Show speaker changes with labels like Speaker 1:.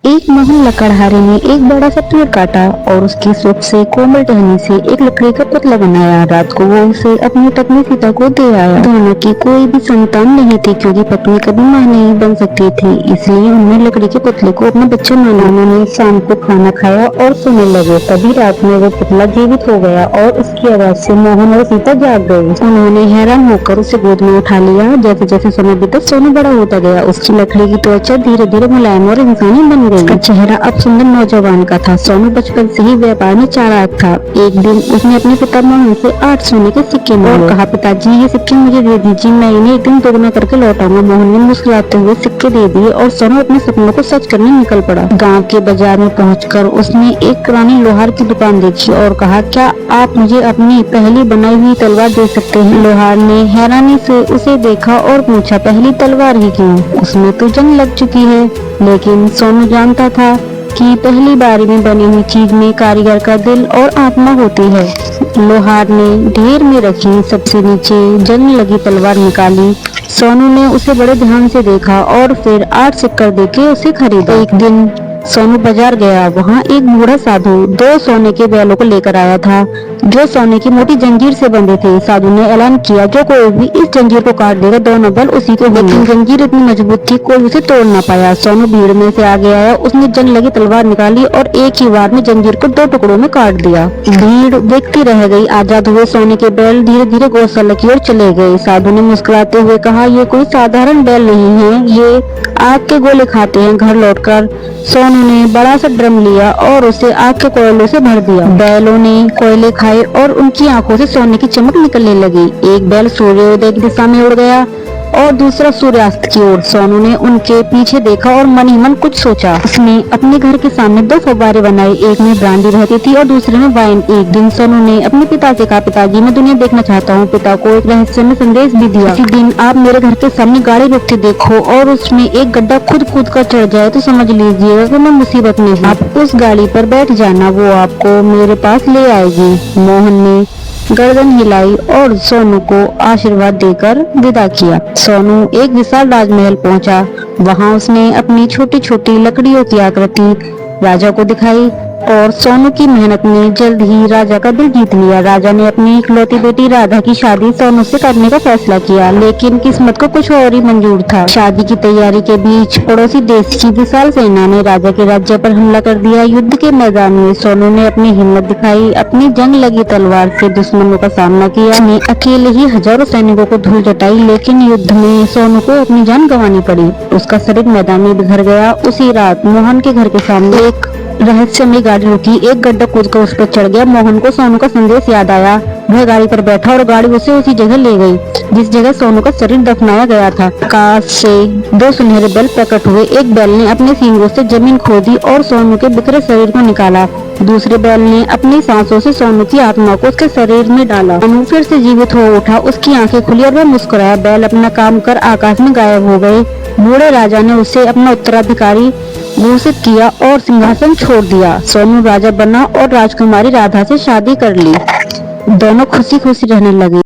Speaker 1: एक मोहन लकड़हारे ने एक बड़ा सा पेड़ काटा और उसकी सबसे कोमल टहनी से एक लकड़ी का पुतला बनाया। रात को वो उसे अपनी पत्नी सीता को दे आया। दोनों की कोई भी संतान नहीं थी क्योंकि पत्नी कभी मां नहीं बन सकती थी, इसलिए उन्होंने लकड़ी के पुतले को अपना बच्चा माना। उन्होंने शाम को खाना खाया और सोने लगे। तभी रात में वो पुतला जीवित हो गया और उसकी आवाज से मोहन और सीता जाग गए। उन्होंने हैरान होकर उसे गोद में उठा लिया। जैसे जैसे समय बीता सोनू बड़ा होता गया। उसकी लकड़ी की त्वचा धीरे धीरे मुलायम और इंसानी बन गई। उसका चेहरा अब सुंदर नौजवान का था। सोनू बचपन से ही व्यापार में चालाक था। एक दिन उसने अपने पिता मोहन से 8 सोने के सिक्के मांगे और कहा, पिताजी ये सिक्के मुझे दे दीजिए, मैं इन्हें एक दिन दोगुना करके लौटाऊंगा। मोहन ने मुस्कुराते हुए सिक्के दे दिए और सोनू अपने सपनों को सच करने निकल पड़ा। गाँव के बाजार में पहुँचकर उसने एक पुरानी लोहार की दुकान देखी और कहा, क्या आप मुझे अपनी पहली बनाई हुई तलवार दे सकते हैं? लोहार ने हैरानी से उसे देखा और पूछा, पहली तलवार ही क्यों? उसमें तो जंग लग चुकी है। लेकिन सोनू जानता था कि पहली बारी में बनी हुई चीज में कारीगर का दिल और आत्मा होती है। लोहार ने ढेर में रखी सबसे नीचे जंग लगी तलवार निकाली। सोनू ने उसे बड़े ध्यान से देखा और फिर 8 सिक्कर देके उसे खरीदा। एक दिन सोनू बाजार गया। वहाँ एक बूढ़ा साधु 2 सोने के बैलों को लेकर आया था जो सोने की मोटी जंजीर से बंधे थे। साधु ने ऐलान किया, जो कोई भी इस जंजीर को काट देगा दोनों बैल उसी के होंगे। लेकिन जंजीर इतनी मजबूत थी कोई उसे तोड़ ना पाया। सोनू भीड़ में से आगे आया। उसने जंग लगी तलवार निकाली और एक ही वार में जंजीर को 2 टुकड़ों में काट दिया। भीड़ देखती रह गई। आजाद हुए सोने के बैल धीरे धीरे गौशाला की ओर चले गए। साधु ने मुस्कुराते हुए कहा, ये कोई साधारण बैल नहीं है, ये आग के गोले खाते हैं। घर लौटकर सोनू ने बड़ा सा ड्रम लिया और उसे आग के कोयलों से भर दिया। बैलों ने कोयले खाए और उनकी आंखों से सोने की चमक निकलने लगी। एक बैल सूर्योदय की दिशा में उड़ गया और दूसरा सूर्यास्त की ओर। सोनू ने उनके पीछे देखा और मन ही मन कुछ सोचा। उसने अपने घर के सामने 2 फव्वारे बनाए, एक में ब्रांडी बहती थी और दूसरे में वाइन। एक दिन सोनू ने अपने पिता से कहा, पिताजी मैं दुनिया देखना चाहता हूँ। पिता को एक रहस्य में संदेश भी दिया, इसी दिन आप मेरे घर के सामने गाड़ी रोक के देखो और उसमें एक गड्ढा खुद कर चढ़ जाए तो समझ लीजिएगा कि मैं मुसीबत में हूँ। आप उस गाड़ी पर बैठ जाना, वो आपको मेरे पास ले आएगी। मोहन ने गर्दन हिलाई और सोनू को आशीर्वाद देकर विदा किया। सोनू एक विशाल राजमहल पहुंचा। वहां उसने अपनी छोटी छोटी लकड़ियों की आकृति राजा को दिखाई और सोनू की मेहनत ने जल्द ही राजा का दिल जीत लिया। राजा ने अपनी इकलौती बेटी राधा की शादी सोनू से करने का फैसला किया, लेकिन किस्मत को कुछ और ही मंजूर था। शादी की तैयारी के बीच पड़ोसी देश की विशाल सेना ने राजा के राज्य पर हमला कर दिया। युद्ध के मैदान में सोनू ने अपनी हिम्मत दिखाई, अपनी जंग लगी तलवार से दुश्मनों का सामना किया। उसने अकेले ही हजारों सैनिकों को धूल चटाई, लेकिन युद्ध में सोनू को अपनी जान गंवानी पड़ी। उसका शरीर मैदान में बिखर गया। उसी रात मोहन के घर के सामने एक रहस्यमय गाड़ी रुकी। एक गड्ढा कूदकर उस पर चढ़ गया। मोहन को सोनू का संदेश याद आया। वह गाड़ी पर बैठा और गाड़ी उसे उसी जगह ले गई जिस जगह सोनू का शरीर दफनाया गया था। आकाश से 2 सुनहरे बैल प्रकट हुए। एक बैल ने अपने सींगों से जमीन खोदी और सोनू के बिखरे शरीर को निकाला। दूसरे बैल ने अपनी सांसों से सोनू की आत्मा को उसके शरीर में डाला। सोनू फिर से जीवित हो उठा। उसकी आंखें खुली और वह मुस्कुराया। बैल अपना काम कर आकाश में गायब हो गए। बूढ़े राजा ने उसे अपना उत्तराधिकारी घोषित किया और सिंहासन छोड़ दिया। सोनू राजा बना और राजकुमारी राधा से शादी कर ली। दोनों खुशी खुशी रहने लगे।